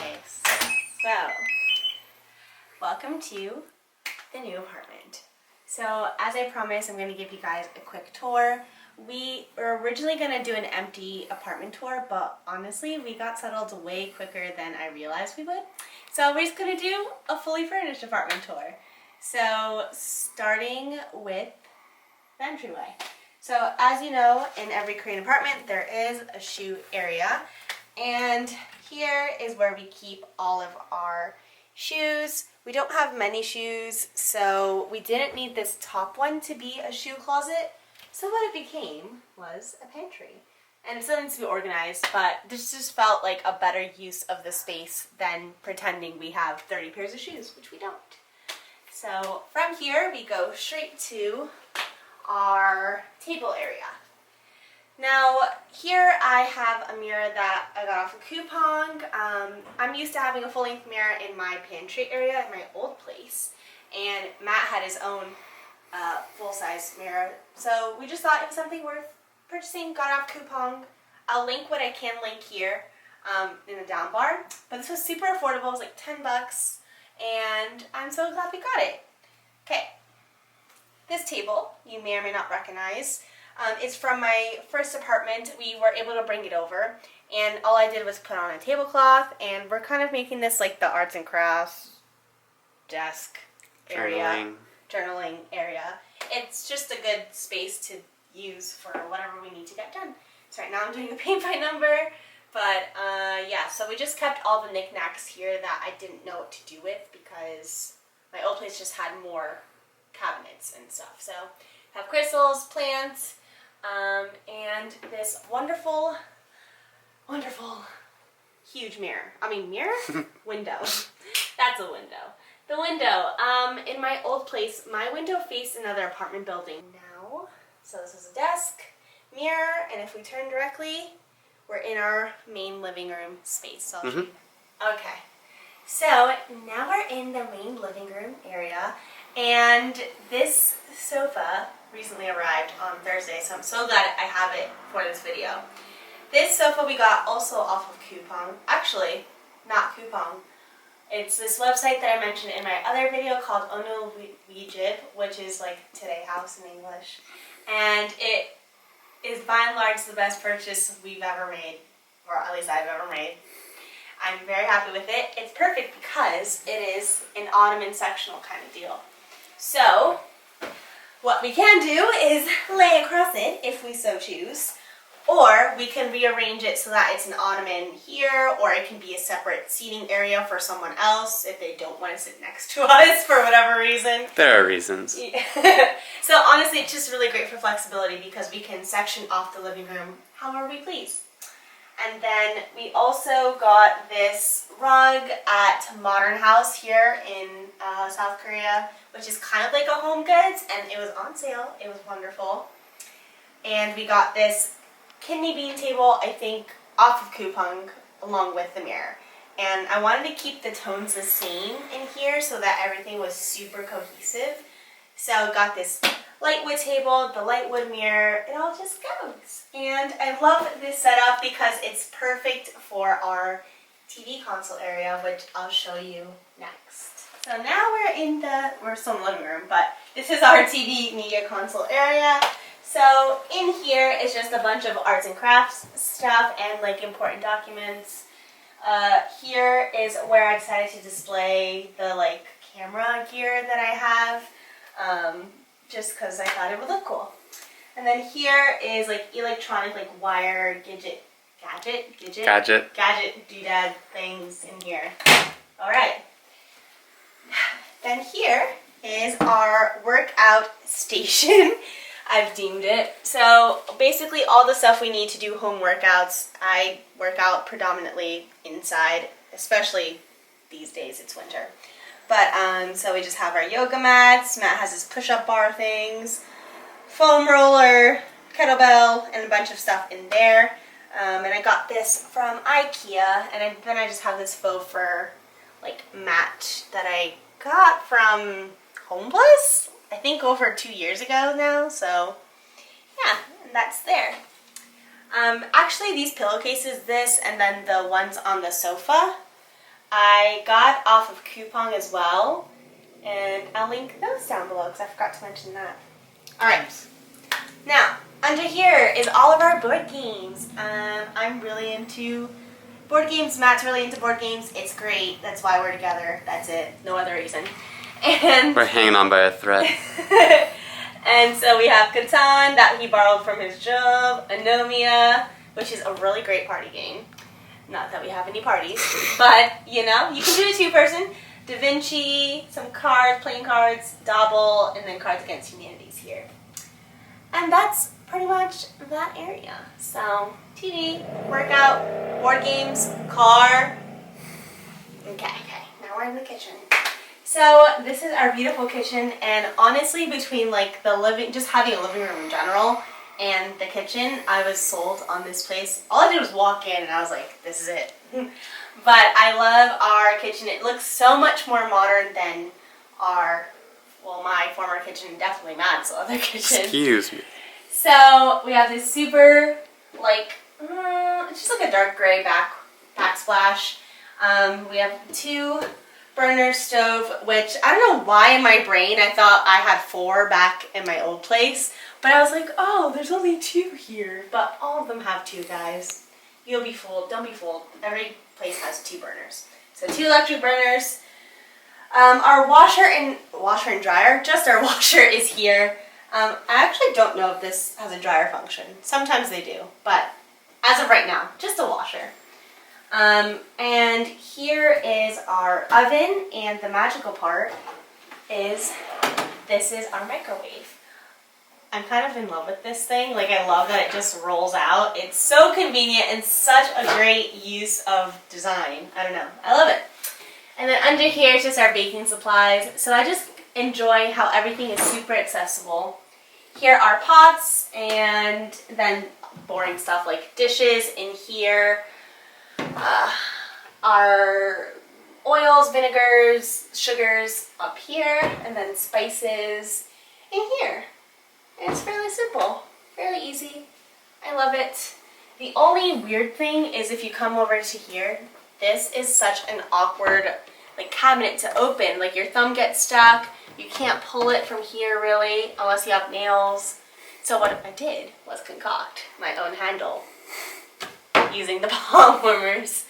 Nice. So, welcome to the new apartment. So, as I promised, I'm going to give you guys a quick tour. We were originally going to do an empty apartment tour, but honestly, we got settled way quicker than I realized we would. So, we're just going to do a fully furnished apartment tour. So, starting with the entryway. So, as you know, in every Korean apartment, there is a shoe area. And here is where we keep all of our shoes. We don't have many shoes, so we didn't need this top one to be a shoe closet. So what it became was a pantry. And it still needs to be organized, but this just felt like a better use of the space than pretending we have 30 pairs of shoes, which we don't. So from here, we go straight to our table area. Now, here I have a mirror that I got off a coupon. I'm used to having a full-length mirror in my pantry area in my old place, and Matt had his own full-size mirror, so we just thought it was something worth purchasing, got off coupon. I'll link what I can link here in the down bar, but this was super affordable. It was like 10 bucks, and I'm so glad we got it. Okay, this table you may or may not recognize. It's from my first apartment. We were able to bring it over, and all I did was put on a tablecloth, and we're kind of making this like the arts and crafts desk area, journaling area. It's just a good space to use for whatever we need to get done. So right now I'm doing a paint by number, but yeah, so we just kept all the knickknacks here that I didn't know what to do with because my old place just had more cabinets and stuff. So have crystals, plants, and this wonderful, huge mirror. Window. That's a window. The window. In my old place, my window faced another apartment building now. So this is a desk, mirror, and if we turn directly, we're in our main living room space. So I'll show you. Okay. So now we're in the main living room area, and this sofa recently arrived on Thursday, so I'm so glad I have it for this video. This sofa we got also off of coupon. Actually, not coupon. It's this website that I mentioned in my other video called Ono Wijib, which is like Today House in English. And it is by and large the best purchase we've ever made, or at least I've ever made. I'm very happy with it. It's perfect because it is an ottoman sectional kind of deal. So what we can do is lay across it if we so choose, or we can rearrange it so that it's an ottoman here, or it can be a separate seating area for someone else if they don't want to sit next to us for whatever reason. There are reasons. So honestly, it's just really great for flexibility because we can section off the living room however we please. And then we also got this rug at Modern House here in South Korea, which is kind of like a Home Goods, and it was on sale. It was wonderful. And we got this kidney bean table, I think, off of coupon along with the mirror. And I wanted to keep the tones the same in here so that everything was super cohesive. So I got this light wood table, the light wood mirror, it all just goes. And I love this setup because it's perfect for our TV console area, which I'll show you next. So now we're still in the living room, but this is our TV media console area. So in here is just a bunch of arts and crafts stuff and like important documents. Here is where I decided to display the like camera gear that I have. Just because I thought it would look cool. And then here is like electronic like wire gadget doodad things in here. Alright. Then here is our workout station, I've deemed it. So basically all the stuff we need to do home workouts, I work out predominantly inside, especially these days, it's winter. But, so we just have our yoga mats, Matt has his push-up bar things, foam roller, kettlebell, and a bunch of stuff in there. And I got this from IKEA, and then I just have this faux fur, like, mat that I got from Home Plus, I think over 2 years ago now, so, yeah, and that's there. Actually, these pillowcases, this, and then the ones on the sofa, I got off of Coupon as well, and I'll link those down below because I forgot to mention that. Alright, now under here is all of our board games. I'm really into board games. Matt's really into board games. It's great. That's why we're together. That's it. No other reason. And we're hanging on by a thread. And so we have Catan that he borrowed from his job, Anomia, which is a really great party game. Not that we have any parties, but you know, you can do a two-person. Da Vinci, some cards, playing cards, Dobble, and then Cards Against Humanity's here. And that's pretty much that area. So, TV, workout, board games, car. Okay, now we're in the kitchen. So this is our beautiful kitchen, and honestly, between like just having a living room in general and the kitchen, I was sold on this place. All I did was walk in and I was like, this is it. But I love our kitchen. It looks so much more modern than my former kitchen, definitely Matt's other kitchen. Excuse me. So we have this super, it's just like a dark gray backsplash. We have 2 burner stove, which I don't know why in my brain I thought I had 4 back in my old place, but I was like, oh, there's only 2 here, but all of them have 2, guys. You'll be fooled. Don't be fooled. Every place has 2 burners. So 2 electric burners. Our washer and dryer, just our washer is here. I actually don't know if this has a dryer function. Sometimes they do, but as of right now, just a washer. And here is our oven, and the magical part is this is our microwave. I'm kind of in love with this thing. Like, I love that it just rolls out. It's so convenient and such a great use of design. I don't know. I love it. And then under here is just our baking supplies. So I just enjoy how everything is super accessible. Here are pots, and then boring stuff like dishes in here. Our oils, vinegars, sugars up here, and then spices in here. And it's fairly simple, fairly easy. I love it. The only weird thing is if you come over to here, this is such an awkward cabinet to open. Like, your thumb gets stuck. You can't pull it from here really unless you have nails. So what I did was concoct my own handle using the palm warmers.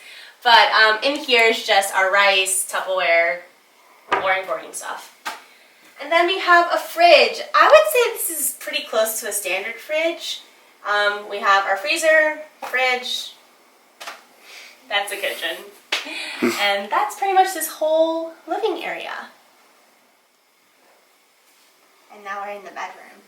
But in here is just our rice, Tupperware, boring stuff. And then we have a fridge. I would say this is pretty close to a standard fridge. We have our freezer, fridge. That's the kitchen. And that's pretty much this whole living area. And now we're in the bedroom.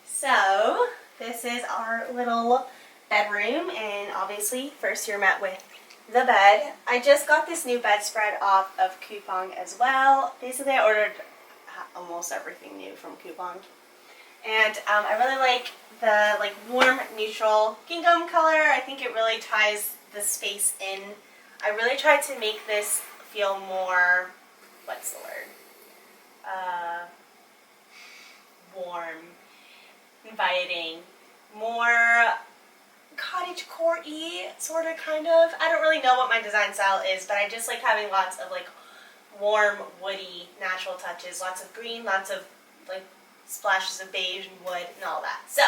So this is our little bedroom, and obviously first you're met with the bed. I just got this new bedspread off of Coupon as well. Basically, I ordered almost everything new from Coupon. And I really like the warm neutral gingham color. I think it really ties the space in. I really tried to make this feel more, what's the word? Warm, inviting, more cottage core-y, sort of, kind of. I don't really know what my design style is, but I just like having lots of warm, woody, natural touches. Lots of green, lots of splashes of beige and wood and all that. So,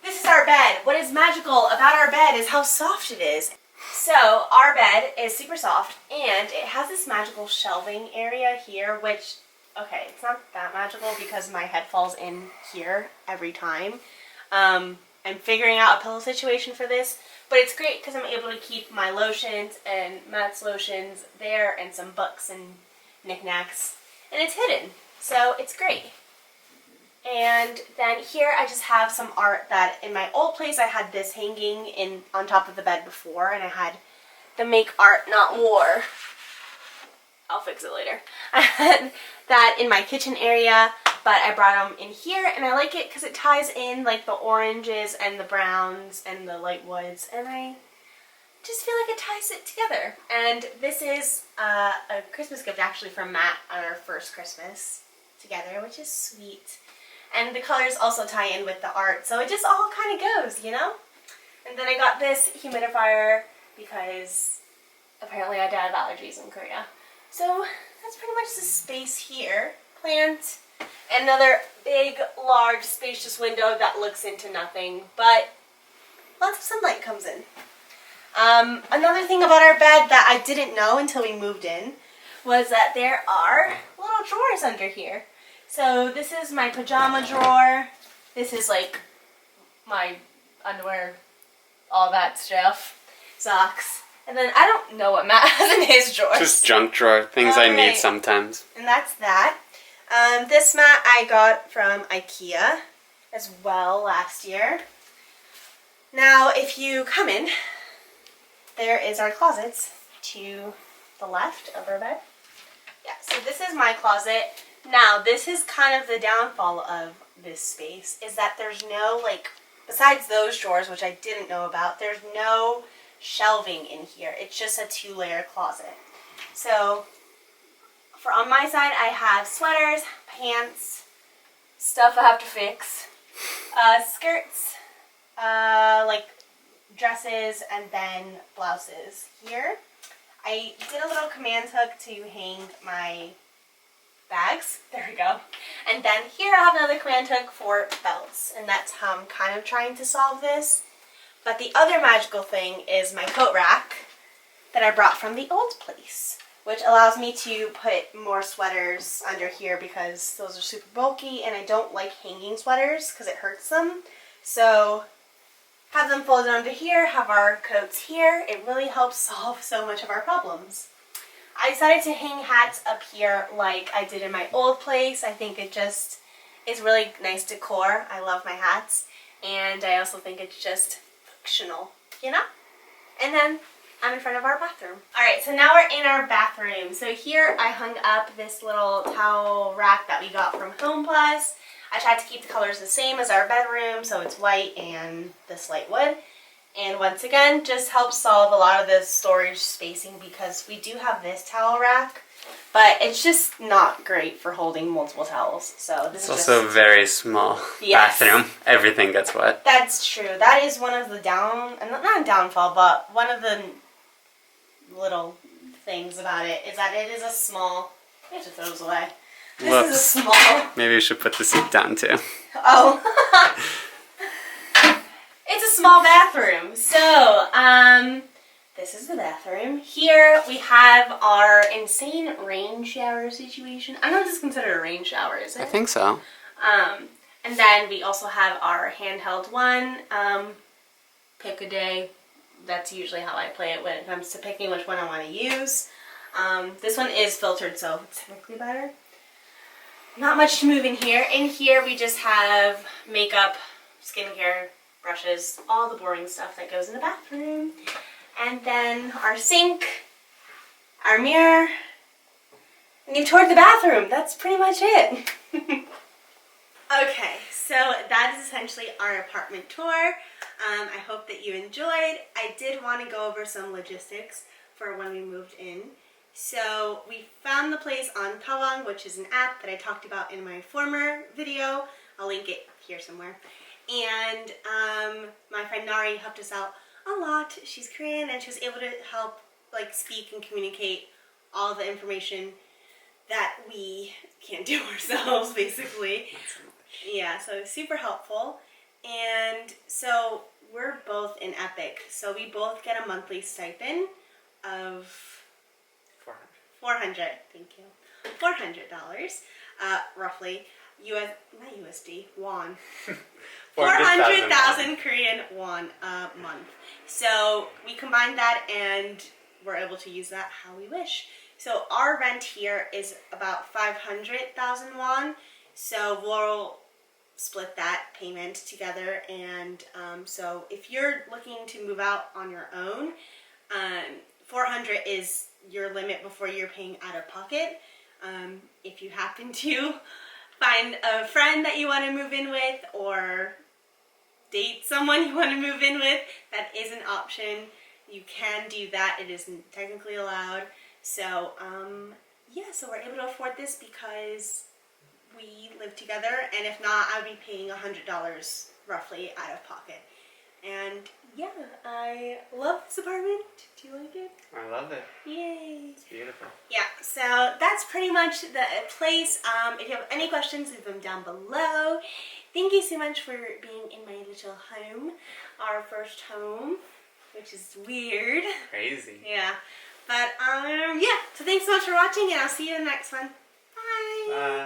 this is our bed. What is magical about our bed is how soft it is. So, our bed is super soft, and it has this magical shelving area here, which, okay, it's not that magical because my head falls in here every time. I'm figuring out a pillow situation for this, but it's great because I'm able to keep my lotions and Matt's lotions there, and some books and knickknacks, and it's hidden, so it's great. And then here I just have some art that in my old place I had this hanging on top of the bed before, and I had the Make Art Not War. I'll fix it later. I had that in my kitchen area, but I brought them in here, and I like it because it ties in the oranges and the browns and the light woods, and I just feel like it ties it together. And this is a Christmas gift actually from Matt on our first Christmas together, which is sweet. And the colors also tie in with the art, so it just all kind of goes, you know? And then I got this humidifier because apparently I died of allergies in Korea. So that's pretty much the space here. Plant, another big, large, spacious window that looks into nothing, but lots of sunlight comes in. Another thing about our bed that I didn't know until we moved in was that there are little drawers under here. So this is my pajama drawer. This is like my underwear, all that stuff, socks. And then I don't know what Matt has in his drawers. Just junk drawer, things I need sometimes. And that's that. This mat I got from IKEA as well last year. Now, if you come in, there is our closets to the left of our bed. Yeah, so this is my closet. Now, this is kind of the downfall of this space, is that there's no, like, besides those drawers, which I didn't know about, there's no shelving in here. It's just a 2-layer closet. So, for on my side, I have sweaters, pants, stuff I have to fix, skirts, like dresses, and then blouses. Here, I did a little command hook to hang my bags. There we go. And then here I have another command hook for belts, and that's how I'm kind of trying to solve this. But the other magical thing is my coat rack that I brought from the old place, which allows me to put more sweaters under here because those are super bulky and I don't like hanging sweaters because it hurts them. So have them folded under here, have our coats here. It really helps solve so much of our problems. I decided to hang hats up here like I did in my old place. I think it just is really nice decor. I love my hats, and I also think it's just functional, you know? And then I'm in front of our bathroom. Alright, so now we're in our bathroom. So here I hung up this little towel rack that we got from Home Plus. I tried to keep the colors the same as our bedroom, so it's white and this light wood. And once again, just helps solve a lot of the storage spacing because we do have this towel rack, but it's just not great for holding multiple towels. So this is also just a very small bathroom. Everything gets wet. That's true. That is one of the not a downfall, but one of the little things about it is that it is a small. I have to throw those away. This Whoops. is a small. Maybe we should put the seat down too. Oh. It's a small bathroom. So, this is the bathroom. Here we have our insane rain shower situation. I don't know if this is considered a rain shower, is it? I think so. And then we also have our handheld one. Pick a day. That's usually how I play it when it comes to picking which one I want to use. This one is filtered, so it's technically better. Not much to move in here. In here we just have makeup, skincare, brushes, all the boring stuff that goes in the bathroom. And then our sink, our mirror, and you toured the bathroom. That's pretty much it. Okay, so that is essentially our apartment tour. I hope that you enjoyed. I did want to go over some logistics for when we moved in. So we found the place on Kawang, which is an app that I talked about in my former video. I'll link it here somewhere. And my friend Nari helped us out a lot. She's Korean and she was able to help like speak and communicate all the information that we can't do ourselves, basically. Yeah, so super helpful. And so we're both in Epic, so we both get a monthly stipend of $400. Thank you. $400, roughly. Not USD, won. 400,000 Korean won a month. So we combined that and we're able to use that how we wish. So our rent here is about 500,000 won. So we'll split that payment together. And so if you're looking to move out on your own, 400 is your limit before you're paying out of pocket. If you happen to find a friend that you want to move in with or date someone you want to move in with, that is an option. You can do that. It isn't technically allowed. So, yeah, so we're able to afford this because we live together, and if not, I would be paying $100 roughly out of pocket. And yeah, I love this apartment. Do you like it? I love it. Yay. It's beautiful. Yeah, so that's pretty much the place. If you have any questions, leave them down below. Thank you so much for being in my little home, our first home, which is weird. Crazy. Yeah, but yeah, so thanks so much for watching, and I'll see you in the next one. Bye. Bye.